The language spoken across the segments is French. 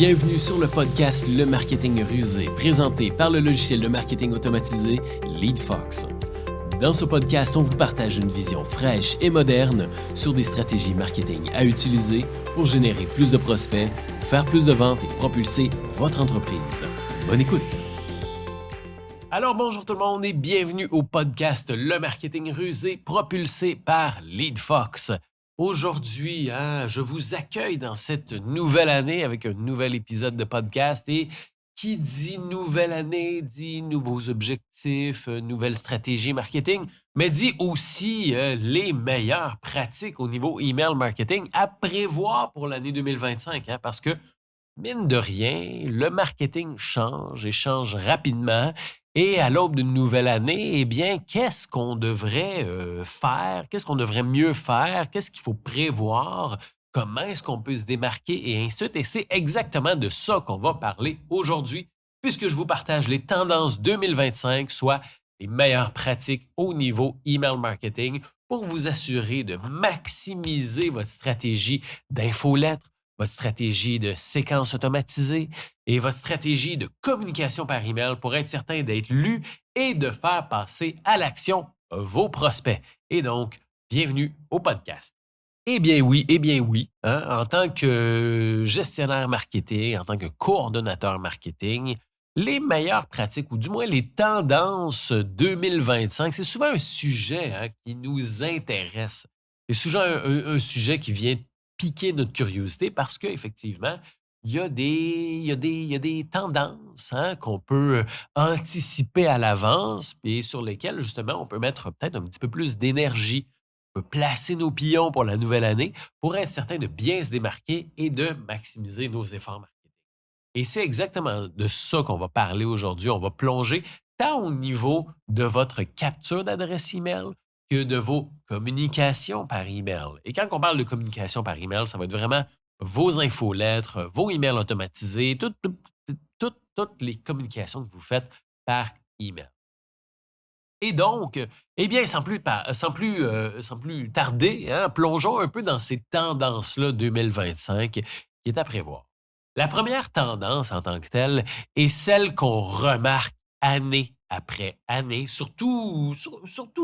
Bienvenue sur le podcast Le Marketing Rusé, présenté par le logiciel de marketing automatisé LeadFox. Dans ce podcast, on vous partage une vision fraîche et moderne sur des stratégies marketing à utiliser pour générer plus de prospects, faire plus de ventes et propulser votre entreprise. Bonne écoute! Alors bonjour tout le monde et bienvenue au podcast Le Marketing Rusé, propulsé par LeadFox. Aujourd'hui, je vous accueille dans cette nouvelle année avec un nouvel épisode de podcast et qui dit nouvelle année dit nouveaux objectifs, nouvelles stratégies marketing, mais dit aussi les meilleures pratiques au niveau email marketing à prévoir pour l'année 2025, parce que mine de rien, le marketing change et change rapidement. Et à l'aube d'une nouvelle année, eh bien, qu'est-ce qu'on devrait faire? Qu'est-ce qu'on devrait mieux faire? Qu'est-ce qu'il faut prévoir? Comment est-ce qu'on peut se démarquer et ainsi de suite? Et c'est exactement de ça qu'on va parler aujourd'hui, puisque je vous partage les tendances 2025, soit les meilleures pratiques au niveau email marketing pour vous assurer de maximiser votre stratégie d'infolettre, votre stratégie de séquence automatisée et votre stratégie de communication par email pour être certain d'être lu et de faire passer à l'action vos prospects. Et donc, bienvenue au podcast. Eh bien oui, en tant que gestionnaire marketing, en tant que coordonnateur marketing, les meilleures pratiques, ou du moins les tendances 2025, c'est souvent un sujet qui nous intéresse. C'est souvent un sujet qui vient piquer notre curiosité parce qu'effectivement, il y a des tendances qu'on peut anticiper à l'avance et sur lesquelles, justement, on peut mettre peut-être un petit peu plus d'énergie. On peut placer nos pions pour la nouvelle année pour être certain de bien se démarquer et de maximiser nos efforts marketing. Et c'est exactement de ça qu'on va parler aujourd'hui. On va plonger tant au niveau de votre capture d'adresse email que de vos communications par email. Et quand on parle de communication par email, ça va être vraiment vos infolettres, vos emails automatisés, toutes les communications que vous faites par email. Et donc, eh bien, sans plus tarder, plongeons un peu dans ces tendances-là 2025 qui est à prévoir. La première tendance en tant que telle est celle qu'on remarque année après année, surtout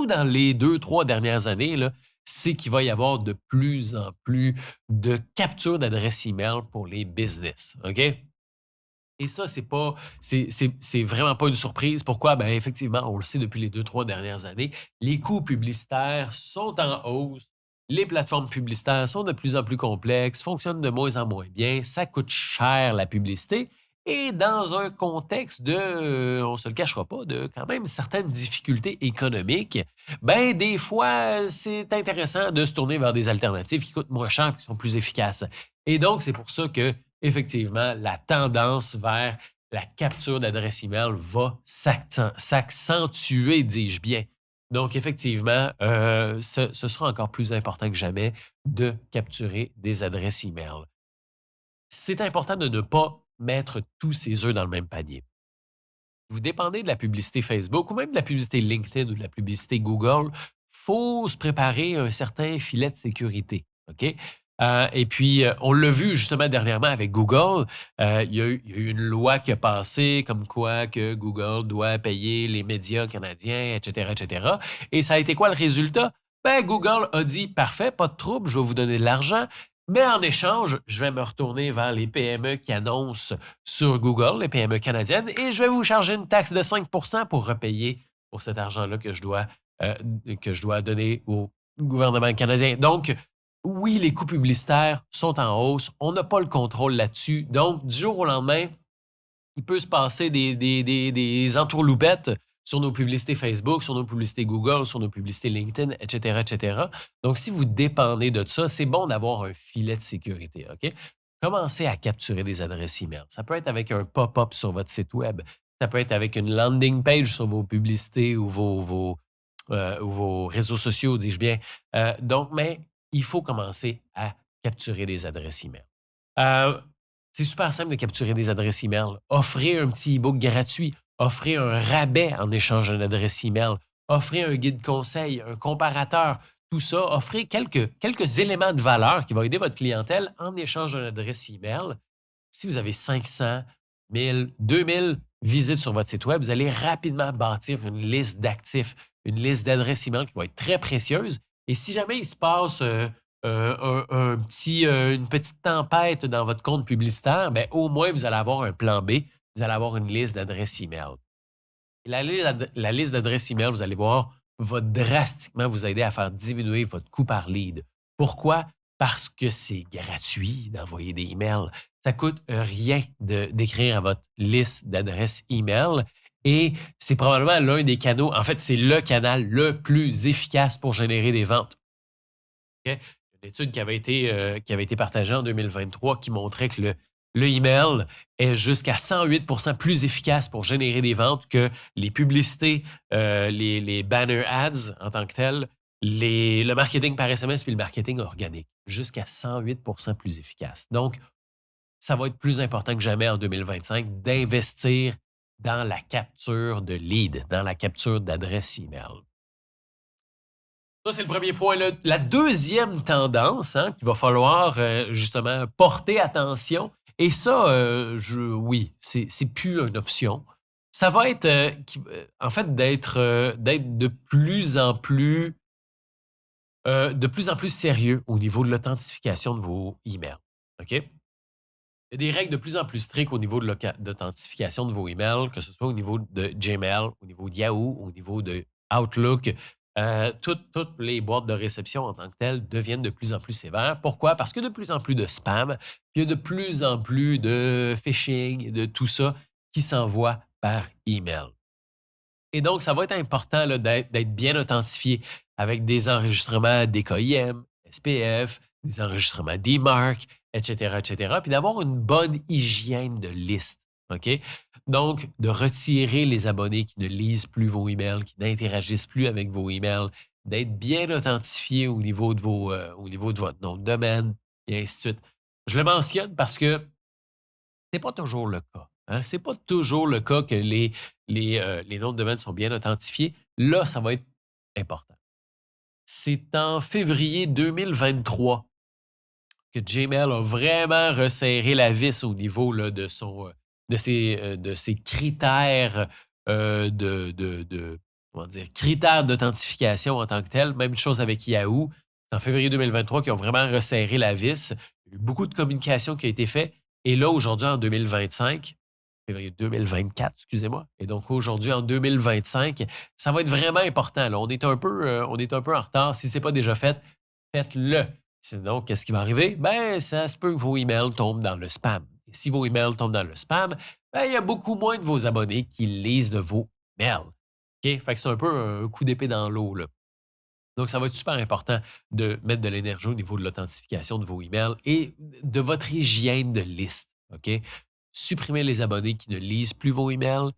dans les 2, 3 dernières années, là, c'est qu'il va y avoir de plus en plus de captures d'adresse email pour les business. OK? Et ça, c'est vraiment pas une surprise. Pourquoi? Ben, effectivement, on le sait depuis les 2, 3 dernières années, les coûts publicitaires sont en hausse. Les plateformes publicitaires sont de plus en plus complexes, fonctionnent de moins en moins bien, ça coûte cher la publicité. Et dans un contexte on ne se le cachera pas, de quand même certaines difficultés économiques, ben des fois, c'est intéressant de se tourner vers des alternatives qui coûtent moins cher et qui sont plus efficaces. Et donc, c'est pour ça que effectivement, la tendance vers la capture d'adresse email va s'accentuer, dis-je bien. Donc, effectivement, ce sera encore plus important que jamais de capturer des adresses email. C'est important de ne pas mettre tous ses œufs dans le même panier. Vous dépendez de la publicité Facebook ou même de la publicité LinkedIn ou de la publicité Google, il faut se préparer un certain filet de sécurité. OK? Et puis, on l'a vu justement dernièrement avec Google. Il y a eu une loi qui a passé comme quoi que Google doit payer les médias canadiens, etc., etc. Et ça a été quoi le résultat? Ben, Google a dit, parfait, pas de trouble, je vais vous donner de l'argent. Mais en échange, je vais me retourner vers les PME qui annoncent sur Google, les PME canadiennes, et je vais vous charger une taxe de 5 pour repayer pour cet argent-là que je dois donner au gouvernement canadien. Donc, oui, les coûts publicitaires sont en hausse. On n'a pas le contrôle là-dessus. Donc, du jour au lendemain, il peut se passer des entourloupettes sur nos publicités Facebook, sur nos publicités Google, sur nos publicités LinkedIn, etc., etc. Donc, si vous dépendez de ça, c'est bon d'avoir un filet de sécurité, OK? Commencez à capturer des adresses email. Ça peut être avec un pop-up sur votre site web. Ça peut être avec une landing page sur vos publicités ou vos réseaux sociaux, dis-je bien. Mais il faut commencer à capturer des adresses email. C'est super simple de capturer des adresses email. Offrez un petit e-book gratuit. Offrez un rabais en échange d'une adresse email. Offrez un guide conseil, un comparateur, tout ça. Offrez quelques éléments de valeur qui vont aider votre clientèle en échange d'une adresse email. Si vous avez 500, 1000, 2000 visites sur votre site web, vous allez rapidement bâtir une liste d'actifs, une liste d'adresses email qui va être très précieuse. Et si jamais il se passe une petite tempête dans votre compte publicitaire, ben, au moins vous allez avoir un plan B, vous allez avoir une liste d'adresses email. Et la liste d'adresses email, vous allez voir, va drastiquement vous aider à faire diminuer votre coût par lead. Pourquoi? Parce que c'est gratuit d'envoyer des emails. Ça coûte rien d'écrire à votre liste d'adresses email et c'est probablement l'un des canaux, en fait, c'est le canal le plus efficace pour générer des ventes. OK? Une étude qui avait été partagée en 2023 qui montrait que le email est jusqu'à 108 plus efficace pour générer des ventes que les publicités, les banner ads en tant que tels, le marketing par SMS puis le marketing organique. Jusqu'à 108 plus efficace. Donc, ça va être plus important que jamais en 2025 d'investir dans la capture de lead, dans la capture d'adresse email. Ça, c'est le premier point. La deuxième tendance qu'il va falloir justement porter attention, et ça, oui, c'est plus une option. Ça va être, en fait, d'être de plus en plus sérieux au niveau de l'authentification de vos emails. OK? Il y a des règles de plus en plus strictes au niveau de d'authentification de vos emails, que ce soit au niveau de Gmail, au niveau de Yahoo, au niveau de Outlook. Toutes les boîtes de réception en tant que telles deviennent de plus en plus sévères. Pourquoi? Parce qu'il y a de plus en plus de spam, puis il y a de plus en plus de phishing, de tout ça qui s'envoie par email. Et donc, ça va être important là, d'être bien authentifié avec des enregistrements DKIM, SPF, des enregistrements DMARC, etc., etc., puis d'avoir une bonne hygiène de liste. OK? Donc, de retirer les abonnés qui ne lisent plus vos emails, qui n'interagissent plus avec vos emails, d'être bien authentifié au niveau de votre nom de domaine, et ainsi de suite. Je le mentionne parce que c'est pas toujours le cas. Hein? C'est pas toujours le cas que les noms de domaine sont bien authentifiés. Là, ça va être important. C'est en février 2023 que Gmail a vraiment resserré la vis au niveau là, de ses critères comment dire, critères d'authentification en tant que tel. Même chose avec Yahoo. C'est en février 2023 qu'ils ont vraiment resserré la vis. Il y a eu beaucoup de communication qui a été faite. Et là, aujourd'hui, en 2025, février 2024, excusez-moi. Et donc, aujourd'hui, en 2025, ça va être vraiment important. Là. On est un peu en retard. Si ce n'est pas déjà fait, faites-le. Sinon, qu'est-ce qui va arriver? Ben, ça se peut que vos emails tombent dans le spam. Et si vos emails tombent dans le spam, ben, il y a beaucoup moins de vos abonnés qui lisent de vos mails. OK? Fait que c'est un peu un coup d'épée dans l'eau, là. Donc, ça va être super important de mettre de l'énergie au niveau de l'authentification de vos emails et de votre hygiène de liste. OK? Supprimez les abonnés qui ne lisent plus vos emails.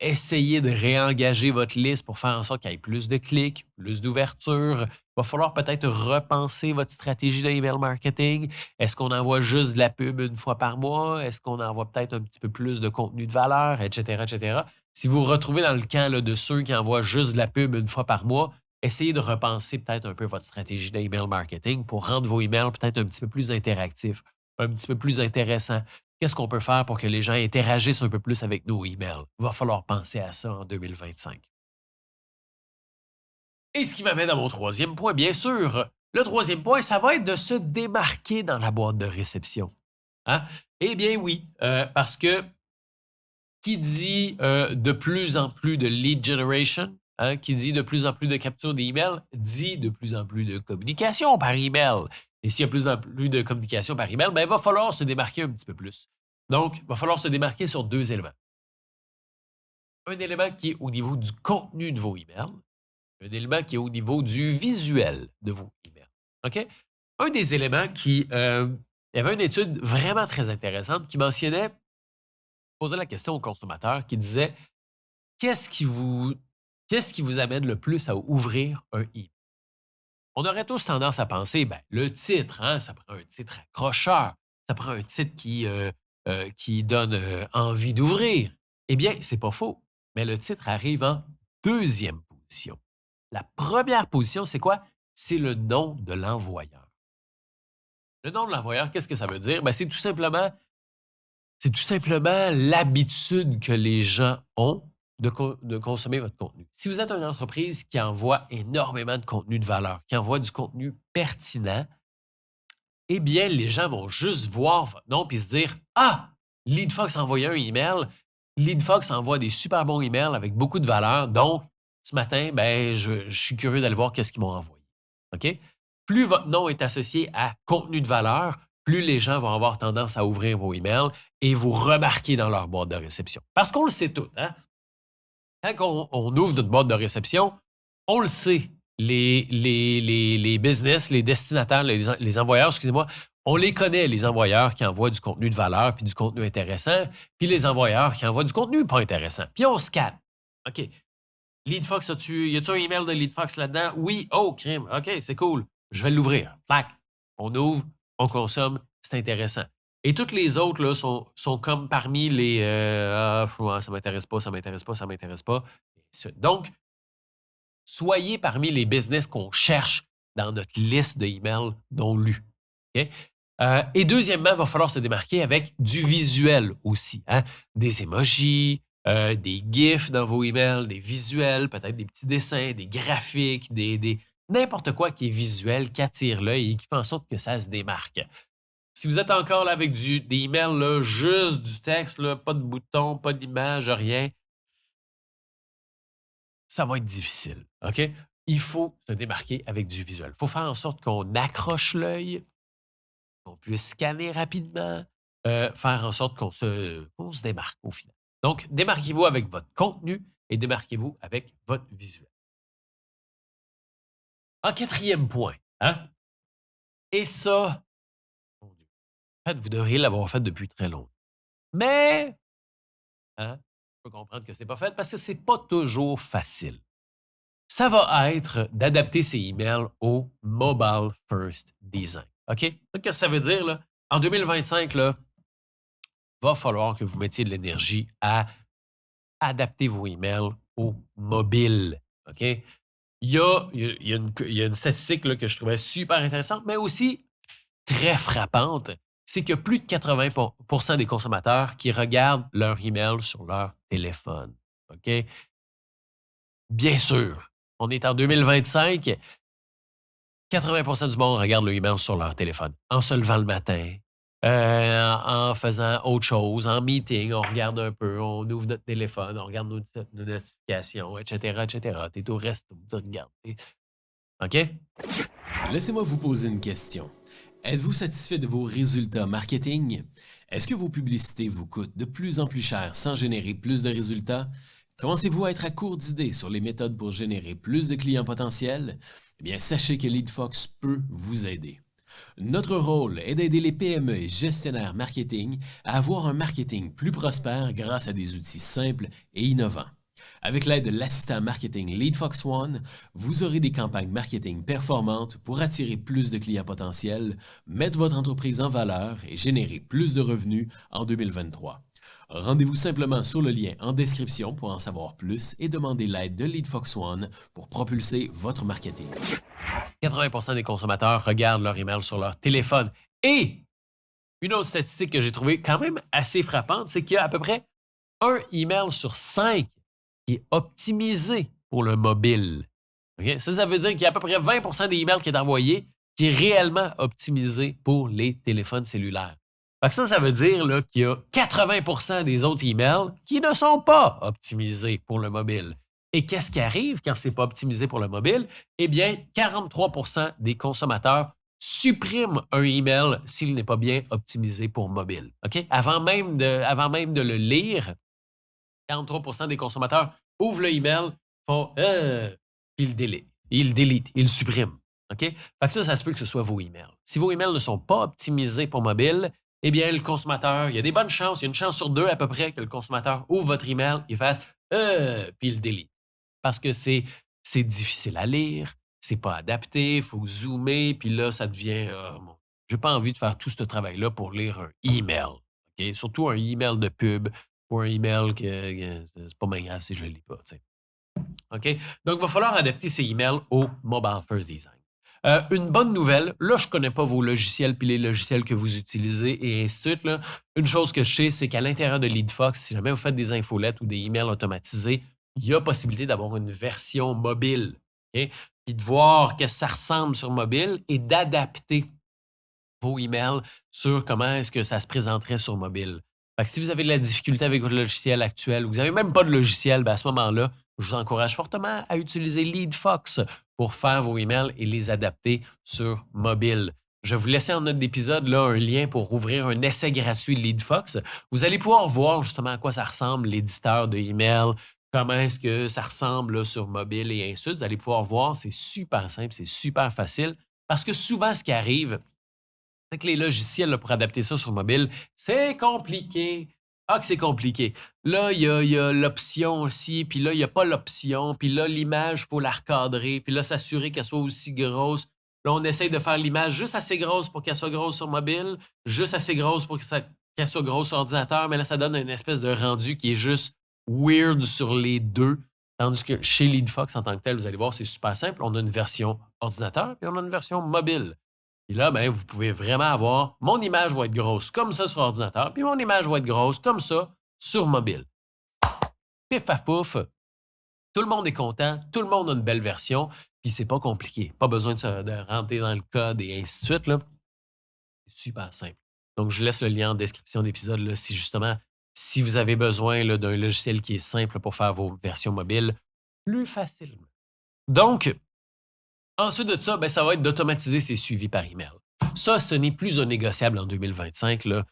Essayez de réengager votre liste pour faire en sorte qu'il y ait plus de clics, plus d'ouverture. Il va falloir peut-être repenser votre stratégie d'email marketing. Est-ce qu'on envoie juste de la pub une fois par mois? Est-ce qu'on envoie peut-être un petit peu plus de contenu de valeur, etc., etc.? Si vous vous retrouvez dans le camp là, de ceux qui envoient juste de la pub une fois par mois, essayez de repenser peut-être un peu votre stratégie d'email marketing pour rendre vos emails peut-être un petit peu plus interactifs, un petit peu plus intéressants. Qu'est-ce qu'on peut faire pour que les gens interagissent un peu plus avec nos emails? Il va falloir penser à ça en 2025. Et ce qui m'amène à mon troisième point, bien sûr. Le troisième point, ça va être de se démarquer dans la boîte de réception. Hein? Eh bien oui, parce que qui dit de plus en plus de lead generation, hein, qui dit de plus en plus de capture d'email, dit de plus en plus de communication par email. Et s'il y a plus en plus de communication par email, ben, il va falloir se démarquer un petit peu plus. Donc, il va falloir se démarquer sur deux éléments. Un élément qui est au niveau du contenu de vos emails, un élément qui est au niveau du visuel de vos emails. OK? Un des éléments qui... il y avait une étude vraiment très intéressante qui mentionnait, posait la question aux consommateurs, qui disait qu'est-ce qui vous amène le plus à ouvrir un email? On aurait tous tendance à penser, ben, le titre, hein, ça prend un titre accrocheur, ça prend un titre qui donne envie d'ouvrir. Eh bien, c'est pas faux, mais le titre arrive en deuxième position. La première position, c'est quoi? C'est le nom de l'envoyeur. Le nom de l'envoyeur, qu'est-ce que ça veut dire? Ben, c'est tout simplement C'est tout simplement l'habitude que les gens ont de consommer votre contenu. Si vous êtes une entreprise qui envoie énormément de contenu de valeur, qui envoie du contenu pertinent, eh bien, les gens vont juste voir votre nom et se dire: «Ah! LeadFox a envoyé un email. LeadFox envoie des super bons emails avec beaucoup de valeur. Donc, ce matin, ben, je suis curieux d'aller voir qu'est-ce qu'ils m'ont envoyé». OK? Plus votre nom est associé à contenu de valeur, plus les gens vont avoir tendance à ouvrir vos emails et vous remarquer dans leur boîte de réception. Parce qu'on le sait tout, hein? Quand on ouvre notre boîte de réception, on le sait, les business, les destinataires, les envoyeurs, excusez-moi, on les connaît, les envoyeurs qui envoient du contenu de valeur puis du contenu intéressant, puis les envoyeurs qui envoient du contenu pas intéressant. Puis on scanne. OK. LeadFox, y a-tu un email de LeadFox là-dedans? Oui. Oh, crime. OK, c'est cool. Je vais l'ouvrir. Plac. On ouvre, on consomme, c'est intéressant. Et toutes les autres là, sont comme parmi les ouais, ça m'intéresse pas, ça m'intéresse pas, ça m'intéresse pas. Et ainsi de suite. Donc, soyez parmi les business qu'on cherche dans notre liste d'emails non lus. OK? Et deuxièmement, il va falloir se démarquer avec du visuel aussi. Hein? Des emojis, des GIFs dans vos emails, des visuels, peut-être des petits dessins, des graphiques, n'importe quoi qui est visuel, qui attire l'œil et qui fait en sorte que ça se démarque. Si vous êtes encore là avec des emails, là, juste du texte, là, pas de bouton, pas d'image, rien, ça va être difficile. OK? Il faut se démarquer avec du visuel. Il faut faire en sorte qu'on accroche l'œil, qu'on puisse scanner rapidement, faire en sorte qu'on se démarque au final. Donc, démarquez-vous avec votre contenu et démarquez-vous avec votre visuel. En quatrième point, hein? Et ça, mon Dieu, en fait, vous devriez l'avoir fait depuis très longtemps. Mais, hein, je peux comprendre que ce n'est pas fait parce que ce n'est pas toujours facile. Ça va être d'adapter ses emails au mobile first design. OK? Donc, qu'est-ce que ça veut dire, là? En 2025, là, va falloir que vous mettiez de l'énergie à adapter vos emails au mobile. OK? Il y a une statistique là, que je trouvais super intéressante, mais aussi très frappante. C'est que plus de 80% des consommateurs qui regardent leur email sur leur téléphone. OK? Bien sûr, on est en 2025. 80% du monde regarde le email sur leur téléphone, en se levant le matin, en faisant autre chose, en meeting, on regarde un peu, on ouvre notre téléphone, on regarde nos notifications, etc., etc. Tu es au resto, tu regardes. OK? Laissez-moi vous poser une question. Êtes-vous satisfait de vos résultats marketing? Est-ce que vos publicités vous coûtent de plus en plus cher sans générer plus de résultats? Commencez-vous à être à court d'idées sur les méthodes pour générer plus de clients potentiels? Eh bien, sachez que LeadFox peut vous aider. Notre rôle est d'aider les PME et gestionnaires marketing à avoir un marketing plus prospère grâce à des outils simples et innovants. Avec l'aide de l'assistant marketing LeadFox One, vous aurez des campagnes marketing performantes pour attirer plus de clients potentiels, mettre votre entreprise en valeur et générer plus de revenus en 2023. Rendez-vous simplement sur le lien en description pour en savoir plus et demandez l'aide de LeadFox One pour propulser votre marketing. 80% des consommateurs regardent leur email sur leur téléphone. Et une autre statistique que j'ai trouvée quand même assez frappante, c'est qu'il y a à peu près un email sur 5 qui est optimisé pour le mobile. OK? Ça veut dire qu'il y a à peu près 20% des emails qui est envoyé qui est réellement optimisé pour les téléphones cellulaires. Fait que ça veut dire là, qu'il y a 80% des autres emails qui ne sont pas optimisés pour le mobile. Et qu'est-ce qui arrive quand ce n'est pas optimisé pour le mobile? Eh bien, 43% des consommateurs suppriment un email s'il n'est pas bien optimisé pour mobile. OK? Avant même de le lire, 43% des consommateurs ouvrent le email, font puis ils le délitent, ils le suppriment. OK? Fait que ça se peut que ce soit vos emails. Si vos emails ne sont pas optimisés pour mobile, eh bien, le consommateur, il y a des bonnes chances, il y a une chance sur deux à peu près que le consommateur ouvre votre email, il fasse puis il le délite. Parce que c'est difficile à lire, c'est pas adapté, il faut zoomer, puis là, ça devient j'ai pas envie de faire tout ce travail-là pour lire un email. OK? Surtout un email de pub ou un email que c'est pas bien grave si je le lis pas. Tu sais. OK? Donc, il va falloir adapter ces emails au Mobile First Design. Une bonne nouvelle, là, je connais pas vos logiciels puis les logiciels que vous utilisez et ainsi de suite, là. Une chose que je sais, c'est qu'à l'intérieur de LeadFox, si jamais vous faites des infolettes ou des emails automatisés, il y a possibilité d'avoir une version mobile, OK? Puis de voir qu'est-ce que ça ressemble sur mobile et d'adapter vos emails sur comment est-ce que ça se présenterait sur mobile. Fait que si vous avez de la difficulté avec votre logiciel actuel ou vous n'avez même pas de logiciel, ben à ce moment-là, je vous encourage fortement à utiliser LeadFox pour faire vos emails et les adapter sur mobile. Je vais vous laisser en note d'épisode là, un lien pour ouvrir un essai gratuit de LeadFox. Vous allez pouvoir voir justement à quoi ça ressemble l'éditeur de email, comment est-ce que ça ressemble là, sur mobile et ainsi de suite. Vous allez pouvoir voir, c'est super simple, c'est super facile. Parce que souvent, ce qui arrive, c'est que les logiciels là, pour adapter ça sur mobile, c'est compliqué. Ah, que c'est compliqué. Là, il y a l'option aussi, puis là, il n'y a pas l'option, puis là, l'image, il faut la recadrer, puis là, s'assurer qu'elle soit aussi grosse. Là, on essaye de faire l'image juste assez grosse pour qu'elle soit grosse sur mobile, juste assez grosse pour qu'elle soit grosse sur ordinateur, mais là, ça donne une espèce de rendu qui est juste weird sur les deux. Tandis que chez LeadFox, en tant que tel, vous allez voir, c'est super simple. On a une version ordinateur, puis on a une version mobile. Et là, ben, vous pouvez vraiment avoir mon image va être grosse comme ça sur ordinateur, puis mon image va être grosse comme ça sur mobile. Pif paf pouf, tout le monde est content, tout le monde a une belle version, puis c'est pas compliqué. Pas besoin de rentrer dans le code et ainsi de suite. Là. C'est super simple. Donc, je laisse le lien en description d'épisode là, si justement, si vous avez besoin là, d'un logiciel qui est simple pour faire vos versions mobiles plus facilement. Donc, ensuite de ça, ben, ça va être d'automatiser ses suivis par email. Ça, ce n'est plus un négociable en 2025. Là.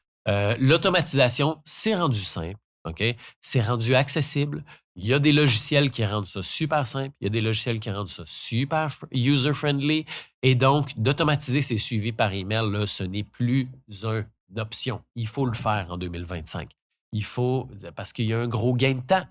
L'automatisation, c'est rendu simple. OK? C'est rendu accessible. Il y a des logiciels qui rendent ça super simple. Il y a des logiciels qui rendent ça super user-friendly. Et donc, d'automatiser ses suivis par email, là, ce n'est plus une option. Il faut le faire en 2025. Il faut, parce qu'il y a un gros gain de temps.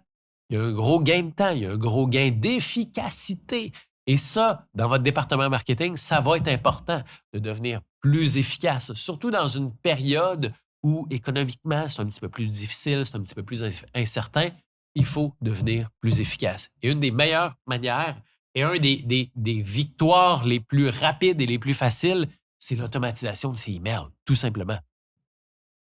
Il y a un gros gain de temps. Il y a un gros gain d'efficacité. Et ça, dans votre département marketing, ça va être important de devenir plus efficace, surtout dans une période où économiquement, c'est un petit peu plus difficile, c'est un petit peu plus incertain. Il faut devenir plus efficace. Et une des meilleures manières et un des victoires les plus rapides et les plus faciles, c'est l'automatisation de ces emails, tout simplement.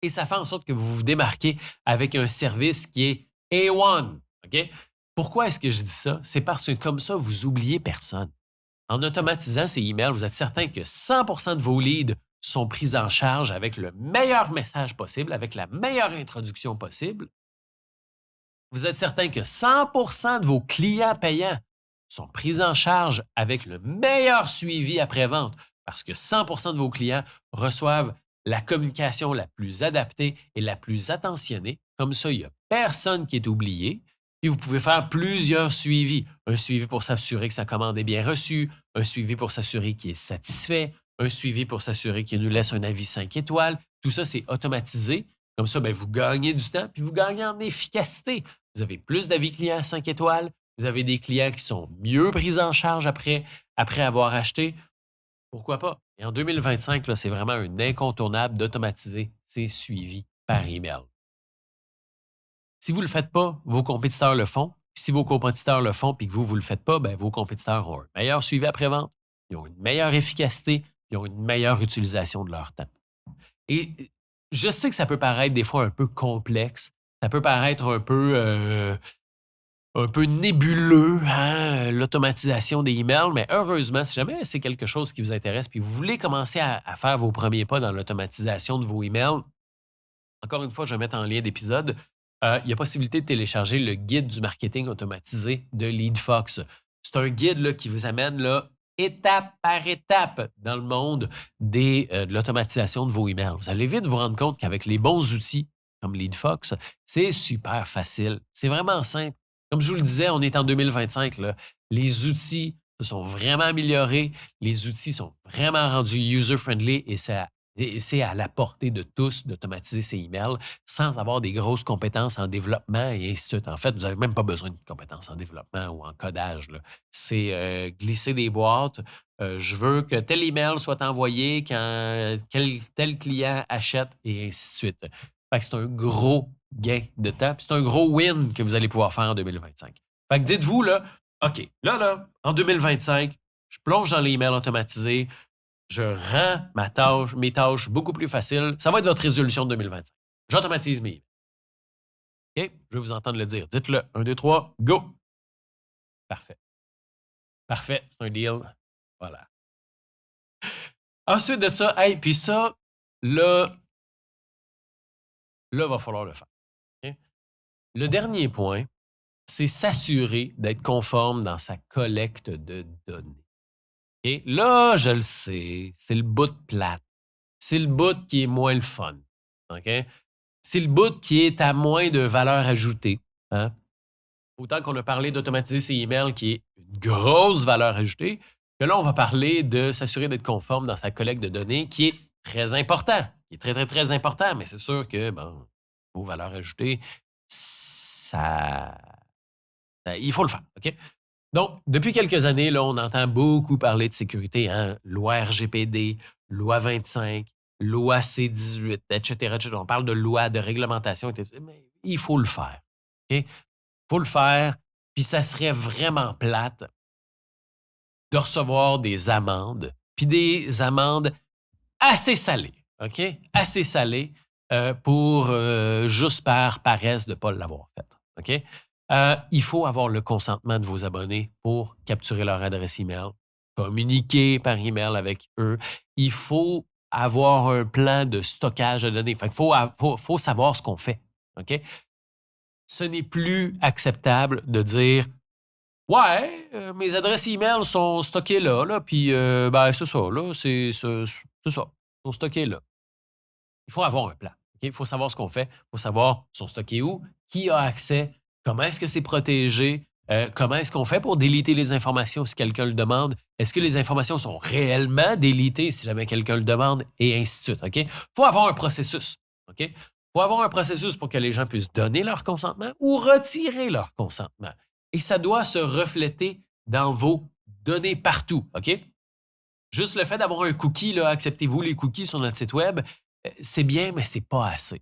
Et ça fait en sorte que vous vous démarquez avec un service qui est A1. OK? Pourquoi est-ce que je dis ça? C'est parce que comme ça, vous oubliez personne. En automatisant ces emails, vous êtes certain que 100% de vos leads sont pris en charge avec le meilleur message possible, avec la meilleure introduction possible. Vous êtes certain que 100% de vos clients payants sont pris en charge avec le meilleur suivi après-vente parce que 100% de vos clients reçoivent la communication la plus adaptée et la plus attentionnée. Comme ça, il n'y a personne qui est oublié. Et vous pouvez faire plusieurs suivis. Un suivi pour s'assurer que sa commande est bien reçue, un suivi pour s'assurer qu'il est satisfait, un suivi pour s'assurer qu'il nous laisse un avis 5 étoiles. Tout ça, c'est automatisé. Comme ça, ben, vous gagnez du temps puis vous gagnez en efficacité. Vous avez plus d'avis clients 5 étoiles. Vous avez des clients qui sont mieux pris en charge après avoir acheté. Pourquoi pas? Et en 2025, là, c'est vraiment un incontournable d'automatiser ces suivis par email. Si vous ne le faites pas, vos compétiteurs le font. Puis si vos compétiteurs le font et que vous ne le faites pas, ben, vos compétiteurs ont un meilleur suivi après-vente, ils ont une meilleure efficacité, ils ont une meilleure utilisation de leur temps. Et je sais que ça peut paraître des fois un peu complexe, ça peut paraître un peu nébuleux, hein, l'automatisation des emails, mais heureusement, si jamais c'est quelque chose qui vous intéresse puis vous voulez commencer à faire vos premiers pas dans l'automatisation de vos emails, encore une fois, je vais mettre en lien d'épisode. Il y a possibilité de télécharger le guide du marketing automatisé de LeadFox. C'est un guide là, qui vous amène là, étape par étape dans le monde de l'automatisation de vos emails. Vous allez vite vous rendre compte qu'avec les bons outils comme LeadFox, c'est super facile. C'est vraiment simple. Comme je vous le disais, on est en 2025. Là. Les outils se sont vraiment améliorés. Les outils sont vraiment rendus user-friendly et c'est à la portée de tous d'automatiser ces emails sans avoir des grosses compétences en développement et ainsi de suite. En fait, vous n'avez même pas besoin de compétences en développement ou en codage. Là. C'est glisser des boîtes. Je veux que tel email soit envoyé quand tel client achète et ainsi de suite. Fait que c'est un gros gain de temps. C'est un gros win que vous allez pouvoir faire en 2025. Fait que dites-vous, là, OK, là, en 2025, Je plonge dans les emails automatisés. Je rends mes tâches beaucoup plus faciles. Ça va être votre résolution de 2025. J'automatise mes emails. OK? Je vais vous entendre le dire. Dites-le. 1, 2, 3, go! Parfait. Parfait. C'est un deal. Voilà. Ensuite de ça, puis ça, là, il va falloir le faire. OK? Le dernier point, c'est s'assurer d'être conforme dans sa collecte de données. OK? Là, je le sais, c'est le bout de plate. C'est le bout qui est moins le fun. OK? C'est le bout qui est à moins de valeur ajoutée. Hein? Autant qu'on a parlé d'automatiser ses emails, qui est une grosse valeur ajoutée, que là, on va parler de s'assurer d'être conforme dans sa collecte de données, qui est très important. Qui est très, très, très important, mais c'est sûr que, vos valeurs ajoutées, il faut le faire. OK? Donc, depuis quelques années, là, on entend beaucoup parler de sécurité, hein? Loi RGPD, loi 25, loi C18, etc., etc. On parle de loi, de réglementation, etc. Mais il faut le faire. OK? Il faut le faire. Puis ça serait vraiment plate de recevoir des amendes, puis des amendes assez salées. OK? Assez salées pour juste par paresse de ne pas l'avoir fait. OK? Il faut avoir le consentement de vos abonnés pour capturer leur adresse email, communiquer par email avec eux. Il faut avoir un plan de stockage de données. Fait qu'il faut savoir ce qu'on fait. OK? Ce n'est plus acceptable de dire ouais, mes adresses email sont stockées là, puis c'est ça, là, c'est ça, ils sont stockées là. Il faut avoir un plan. OK? Il faut savoir ce qu'on fait. Il faut savoir sont stockés où, qui a accès, comment est-ce que c'est protégé, comment est-ce qu'on fait pour déliter les informations si quelqu'un le demande, est-ce que les informations sont réellement délitées si jamais quelqu'un le demande, et ainsi de suite. OK? Il faut avoir un processus. OK? Il faut avoir un processus pour que les gens puissent donner leur consentement ou retirer leur consentement. Et ça doit se refléter dans vos données partout. OK? Juste le fait d'avoir un cookie, là, acceptez-vous les cookies sur notre site web, c'est bien, mais c'est pas assez.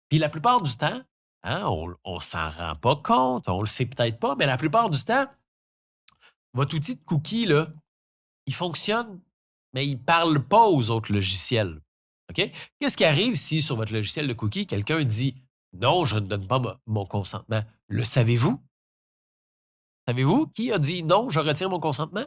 Puis la plupart du temps, hein, on s'en rend pas compte, on le sait peut-être pas, mais la plupart du temps, votre outil de cookie, là, il fonctionne, mais il parle pas aux autres logiciels. OK? Qu'est-ce qui arrive si sur votre logiciel de cookie, quelqu'un dit non, je ne donne pas mon consentement? Le savez-vous? Savez-vous qui a dit non, je retire mon consentement?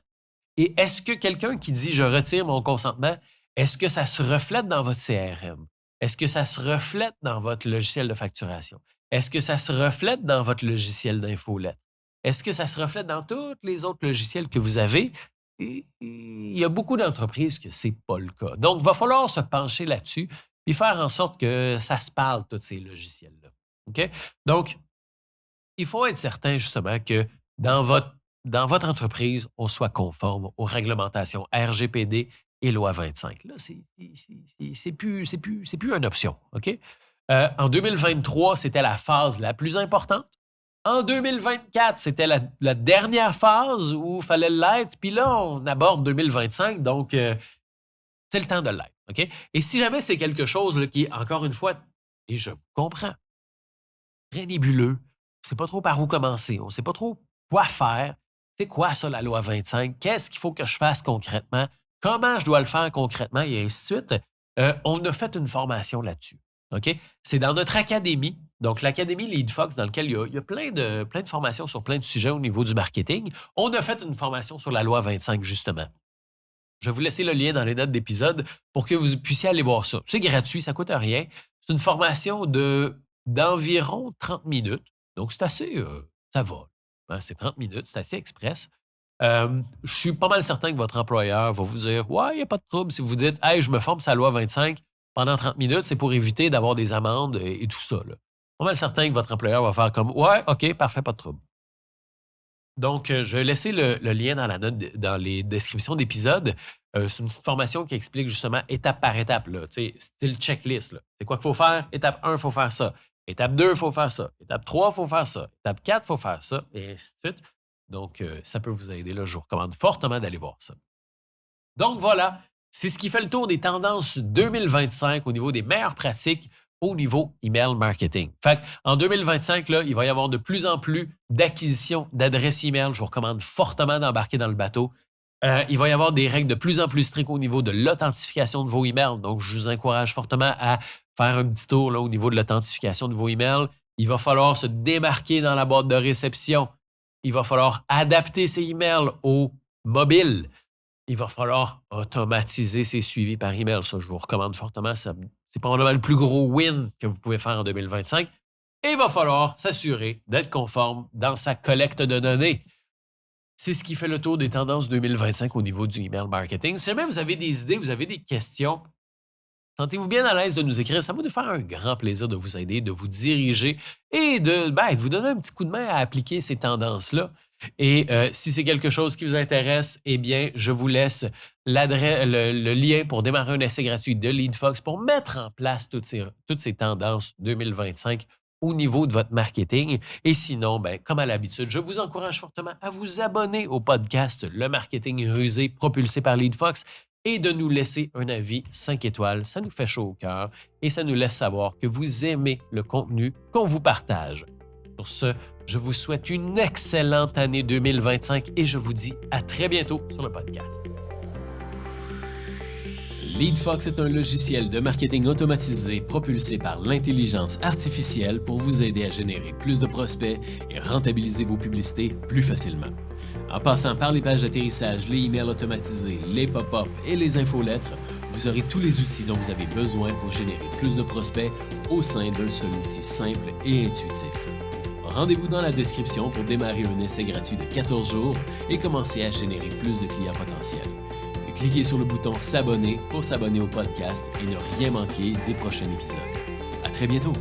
Et est-ce que quelqu'un qui dit je retire mon consentement, est-ce que ça se reflète dans votre CRM? Est-ce que ça se reflète dans votre logiciel de facturation? Est-ce que ça se reflète dans votre logiciel d'infolette? Est-ce que ça se reflète dans tous les autres logiciels que vous avez? Et il y a beaucoup d'entreprises que ce n'est pas le cas. Donc, il va falloir se pencher là-dessus et faire en sorte que ça se parle, tous ces logiciels-là. OK? Donc, il faut être certain justement que dans votre entreprise, on soit conforme aux réglementations RGPD et loi 25. Là, c'est plus une option. OK? En 2023, c'était la phase la plus importante. En 2024, c'était la dernière phase où il fallait l'être. Puis là, on aborde 2025, donc c'est le temps de l'être. OK? Et si jamais c'est quelque chose là, qui est, encore une fois, et je vous comprends, très nébuleux, on ne sait pas trop par où commencer, on ne sait pas trop quoi faire. C'est quoi ça, la loi 25? Qu'est-ce qu'il faut que je fasse concrètement? Comment je dois le faire concrètement? Et ainsi de suite. On a fait une formation là-dessus. OK? C'est dans notre académie, donc l'académie LeadFox, dans laquelle il y a plein de formations sur plein de sujets au niveau du marketing. On a fait une formation sur la loi 25, justement. Je vais vous laisser le lien dans les notes d'épisode pour que vous puissiez aller voir ça. C'est gratuit, ça ne coûte rien. C'est une formation d'environ 30 minutes. Donc, c'est assez, ça va. Hein, c'est 30 minutes, c'est assez express. Je suis pas mal certain que votre employeur va vous dire ouais, il n'y a pas de trouble si vous dites hey, je me forme sur la loi 25 pendant 30 minutes, c'est pour éviter d'avoir des amendes et tout ça. Là. Pas mal certain que votre employeur va faire comme ouais, OK, parfait, pas de trouble. Donc, je vais laisser le lien dans la note, dans les descriptions d'épisodes. C'est une petite formation qui explique justement étape par étape, là, style checklist. Là. C'est quoi qu'il faut faire? Étape 1, il faut faire ça. Étape 2, il faut faire ça. Étape 3, il faut faire ça. Étape 4, il faut faire ça. Et ainsi de suite. Donc, ça peut vous aider. Là, je vous recommande fortement d'aller voir ça. Donc, voilà. C'est ce qui fait le tour des tendances 2025 au niveau des meilleures pratiques au niveau email marketing. Fait en 2025, là, il va y avoir de plus en plus d'acquisitions d'adresses email. Je vous recommande fortement d'embarquer dans le bateau. Il va y avoir des règles de plus en plus strictes au niveau de l'authentification de vos emails. Donc, je vous encourage fortement à faire un petit tour là, au niveau de l'authentification de vos emails. Il va falloir se démarquer dans la boîte de réception. Il va falloir adapter ces emails au mobile. Il va falloir automatiser ces suivis par email. Ça, je vous recommande fortement. C'est probablement le plus gros win que vous pouvez faire en 2025. Et il va falloir s'assurer d'être conforme dans sa collecte de données. C'est ce qui fait le tour des tendances 2025 au niveau du email marketing. Si jamais vous avez des idées, vous avez des questions, sentez-vous bien à l'aise de nous écrire. Ça va nous faire un grand plaisir de vous aider, de vous diriger et de vous donner un petit coup de main à appliquer ces tendances-là. Et si c'est quelque chose qui vous intéresse, eh bien, je vous laisse le lien pour démarrer un essai gratuit de LeadFox pour mettre en place toutes ces tendances 2025 au niveau de votre marketing. Et sinon, comme à l'habitude, je vous encourage fortement à vous abonner au podcast Le Marketing Rusé propulsé par LeadFox et de nous laisser un avis 5 étoiles. Ça nous fait chaud au cœur et ça nous laisse savoir que vous aimez le contenu qu'on vous partage. Sur ce, je vous souhaite une excellente année 2025 et je vous dis à très bientôt sur le podcast. LeadFox est un logiciel de marketing automatisé propulsé par l'intelligence artificielle pour vous aider à générer plus de prospects et rentabiliser vos publicités plus facilement. En passant par les pages d'atterrissage, les emails automatisés, les pop-up et les infolettres, vous aurez tous les outils dont vous avez besoin pour générer plus de prospects au sein d'un seul outil simple et intuitif. Rendez-vous dans la description pour démarrer un essai gratuit de 14 jours et commencer à générer plus de clients potentiels. Cliquez sur le bouton s'abonner pour s'abonner au podcast et ne rien manquer des prochains épisodes. À très bientôt!